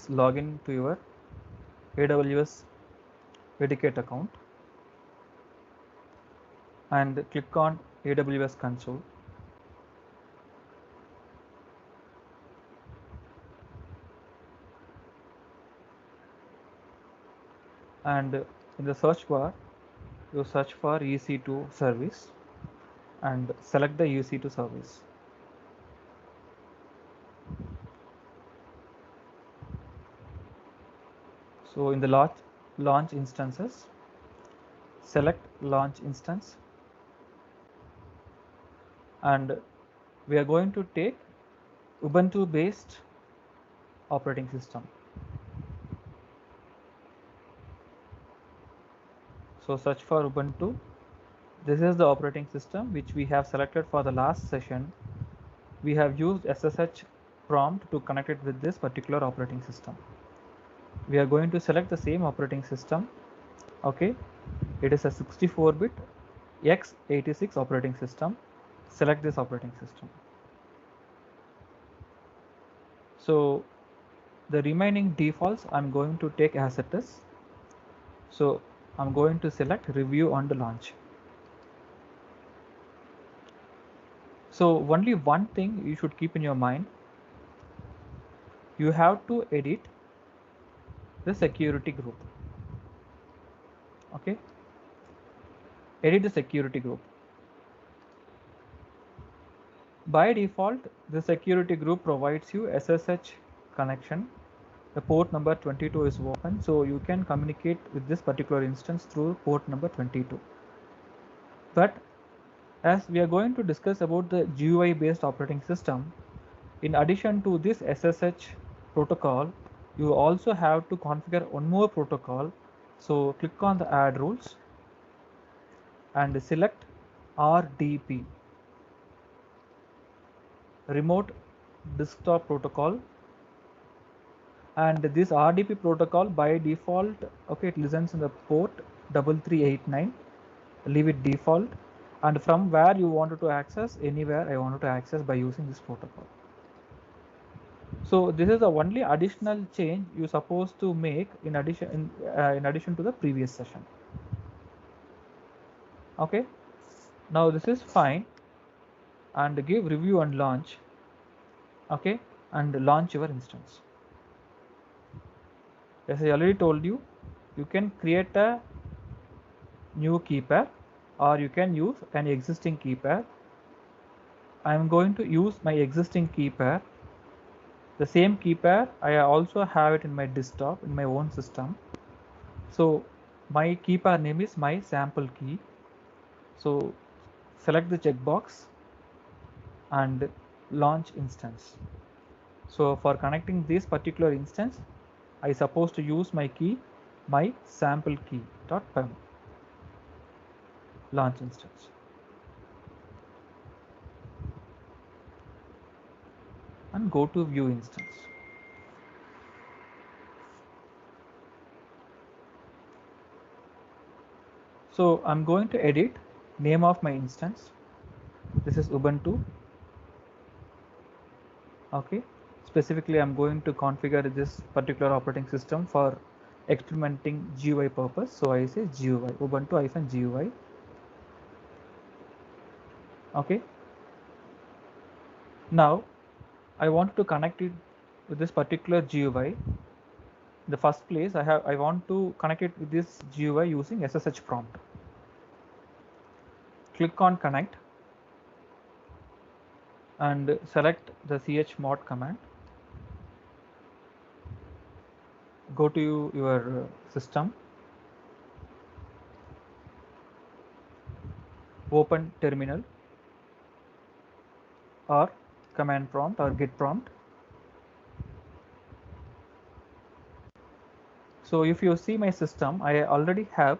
is log in to your AWS Dedicate account and click on AWS console. And in the search bar, you search for EC2 service and select the EC2 service. So in the launch instances, select launch instance, and we are going to take Ubuntu based operating system. So search for Ubuntu. This is the operating system which we have selected for the last session. We have used SSH prompt to connect it with this particular operating system. We are going to select the same operating system. Okay, it is a 64-bit x86 operating system. Select this operating system. So the remaining defaults I'm going to take as it is. So I'm going to select review on the launch. So only one thing you should keep in your mind. You have to edit the security group. Okay, edit the security group. By default, the security group provides you SSH connection. The port number 22 is open, so you can communicate with this particular instance through port number 22. But as we are going to discuss about the GUI based operating system, in addition to this SSH protocol, you also have to configure one more protocol. So click on the add rules and select RDP, remote desktop protocol. And this RDP protocol by default, okay, it listens in the port 3389. Leave it default, and from where you wanted to access, anywhere I wanted to access by using this protocol. So this is the only additional change you're supposed to make in addition to the previous session. Okay, now this is fine, and give review and launch. Okay, and launch your instance. As I already told you, you can create a new key pair or you can use an existing key pair. I am going to use my existing key pair. The same key pair I also have it in my desktop in my own system. So my key pair name is my sample key. So select the checkbox and launch instance. So for connecting this particular instance, I supposed to use my key, my sample key.pem launch instance. And go to view instance. So I'm going to edit name of my instance. This is Ubuntu. Okay, specifically I'm going to configure this particular operating system for experimenting GUI purpose. So I say GUI, Ubuntu-GUI. Okay, now I want to connect it with this particular GUI. In the first place, I want to connect it with this GUI using SSH prompt. Click on connect and select the chmod command. Go to your system, open terminal or command prompt or git prompt. So if you see my system, I already have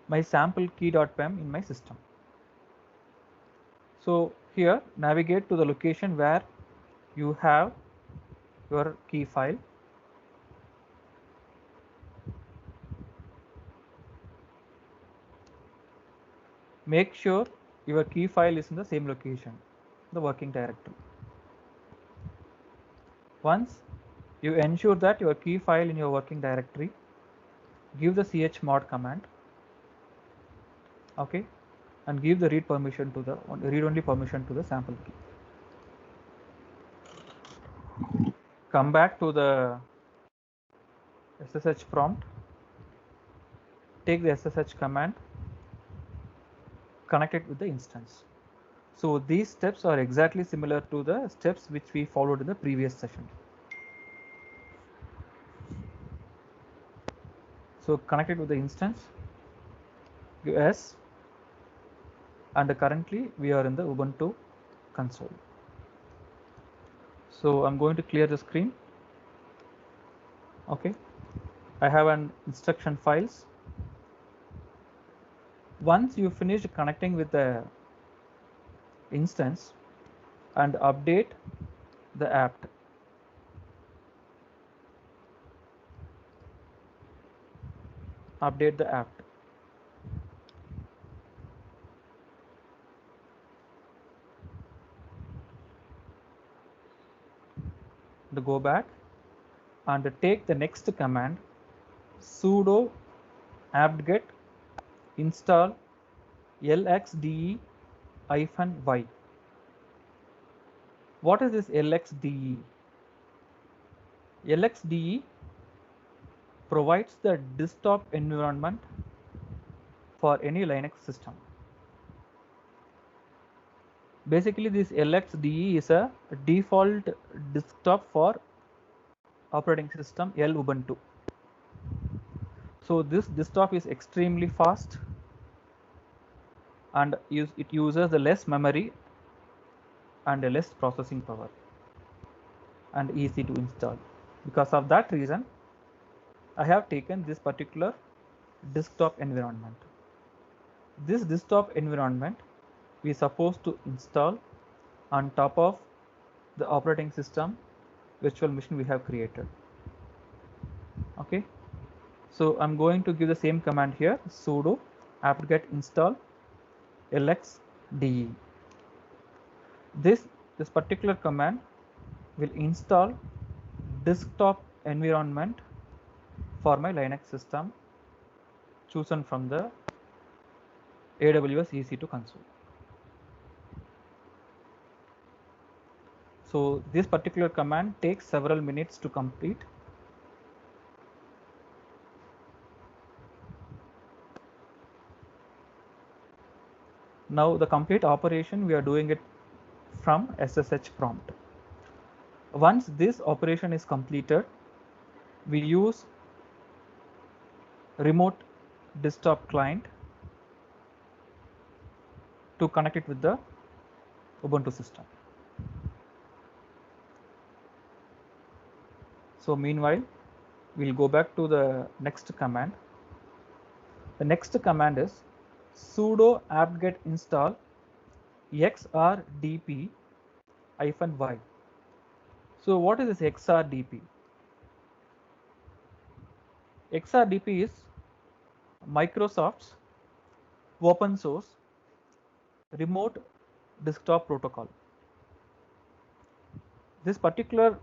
my sample key.pem in my system. So here navigate to the location where you have your key file. Make sure your key file is in the same location, the working directory. Once You ensure that your key file in your working directory, give the chmod command, okay, and give the read permission to the read only permission to the sample key. Come back to the SSH prompt, take the SSH command, connect it with the instance. So these steps are exactly similar to the steps which we followed in the previous session. So connect it with the instance, give S, and currently we are in the Ubuntu console. So I'm going to clear the screen. Okay, I have an instruction files. Once you finish connecting with the instance and update the apt, go back and take the next command, sudo apt-get install lxde-y. What is this lxde? LXDE provides the desktop environment for any Linux system. Basically, this LXDE is a default desktop for operating system Ubuntu. So this desktop is extremely fast and it uses the less memory and less processing power and easy to install. Because of that reason, I have taken this particular desktop environment. This desktop environment we are supposed to install on top of the operating system virtual machine we have created. Okay, so I'm going to give the same command here, sudo apt-get install lxde. This particular command will install desktop environment for my Linux system chosen from the AWS EC2 console. So this particular command takes several minutes to complete. Now the complete operation we are doing it from SSH prompt. Once this operation is completed, we use remote desktop client to connect it with the Ubuntu system. So meanwhile, we'll go back to the next command. The next command is sudo apt-get install xrdp-y. So what is this xrdp? XRDP is Microsoft's open source remote desktop protocol. This particular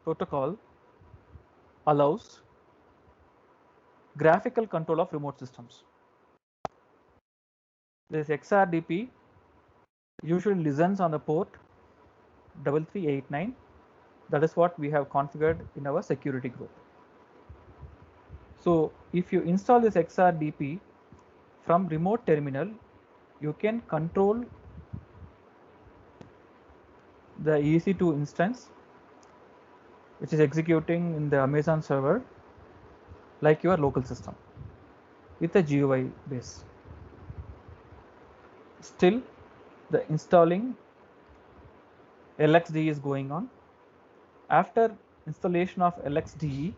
protocol allows graphical control of remote systems. This XRDP usually listens on the port 3389. That is what we have configured in our security group. So if you install this XRDP from remote terminal, you can control the EC2 instance which is executing in the Amazon server like your local system with a GUI base. Still, the installing LXDE is going on. After installation of LXDE,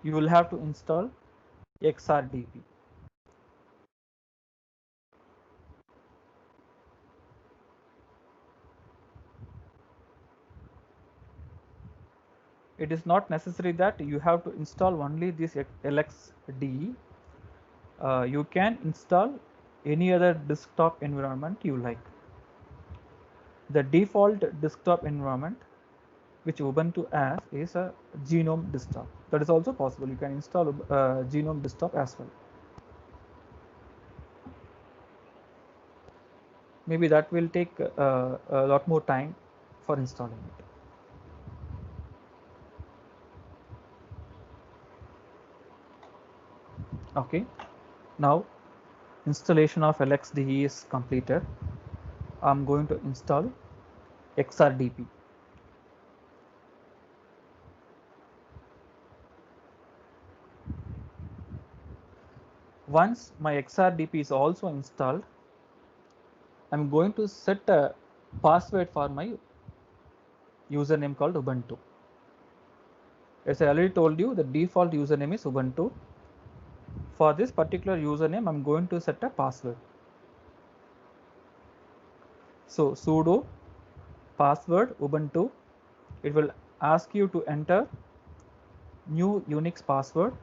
you will have to install XRDP. It is not necessary that you have to install only this LXDE. You can install any other desktop environment you like. The default desktop environment which Ubuntu has is a GNOME desktop. That is also possible. You can install GNOME desktop as well. Maybe that will take a lot more time for installing it. Okay, now installation of LXDE is completed. I'm going to install XRDP. Once my XRDP is also installed, I'm going to set a password for my username called Ubuntu. As I already told you, the default username is Ubuntu. For this particular username, I'm going to set a password. So sudo password Ubuntu. It will ask you to enter new Unix password.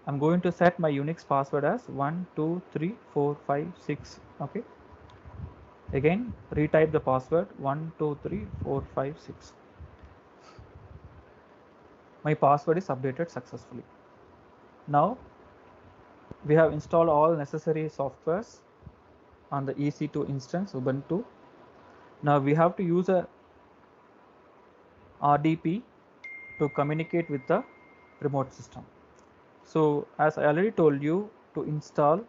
I'm going to set my Unix password as 1 2 3 4 5 6. Okay. Again, retype the password 1 2 3 4 5 6. My password is updated successfully. Now we have installed all necessary softwares on the EC2 instance Ubuntu. Now we have to use a RDP to communicate with the remote system. So as I already told you, to install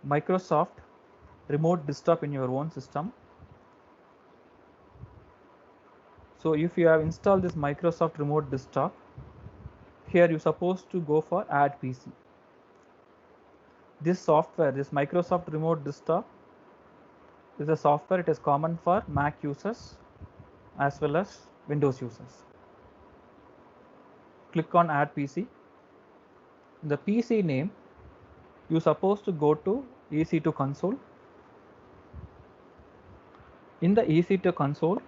Microsoft remote desktop in your own system. So if you have installed this Microsoft remote desktop, here you're supposed to go for add PC. This software, this Microsoft remote desktop, is a software. It is common for Mac users as well as Windows users. Click on add PC. In the PC name, you're supposed to go to EC2 console. In the EC2 console,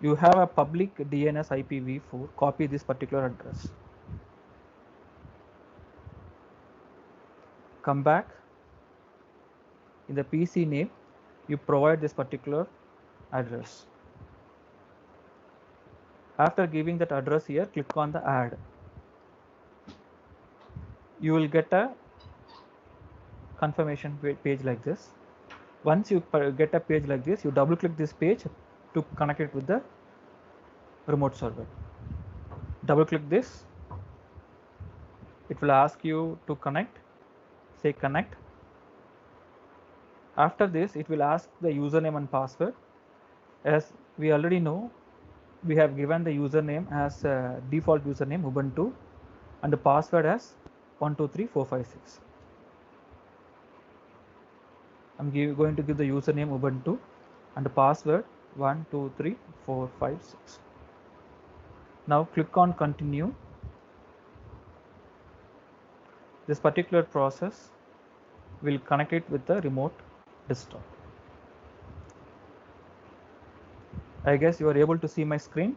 you have a public DNS IPv4. Copy this particular address. Come back. In the PC name, you provide this particular address. After giving that address here, click on the add. You will get a confirmation page like this. Once you get a page like this, you double click this page to connect it with the remote server. Double click this. It will ask you to connect. Say connect. After this, it will ask the username and password. As we already know, we have given the username as default username Ubuntu and the password as 123456. I'm going to give the username Ubuntu and the password 123456. Now click on continue. This particular process will connect it with the remote desktop. I guess you are able to see my screen.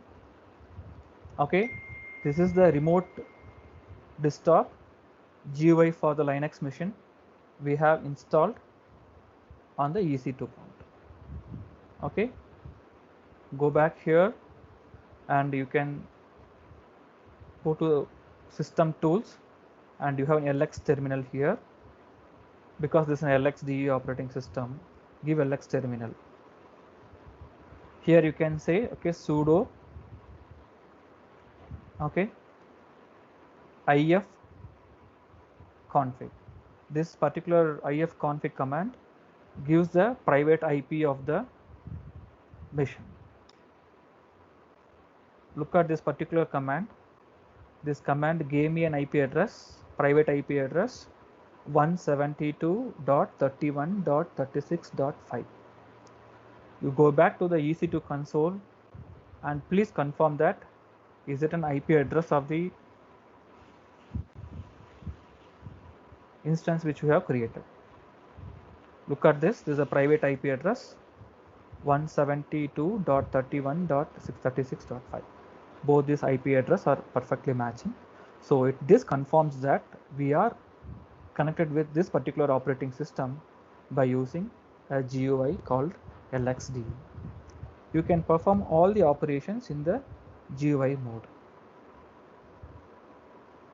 Okay, this is the remote desktop GUI for the Linux machine we have installed on the EC2 port. Okay, go back here and you can go to system tools and you have an LX terminal here. Because this is an LXDE operating system, give LX terminal. Here you can say okay sudo okay if config. This particular if config command gives the private IP of the machine. Look at this particular command. This command gave me an IP address, private IP address 172.31.36.5. You go back to the EC2 console and please confirm that is it an IP address of the instance which you have created. Look at this. This is a private IP address 172.31.636.5. Both these IP address are perfectly matching. So this confirms that we are connected with this particular operating system by using a GUI called LXDE. You can perform all the operations in the GUI mode.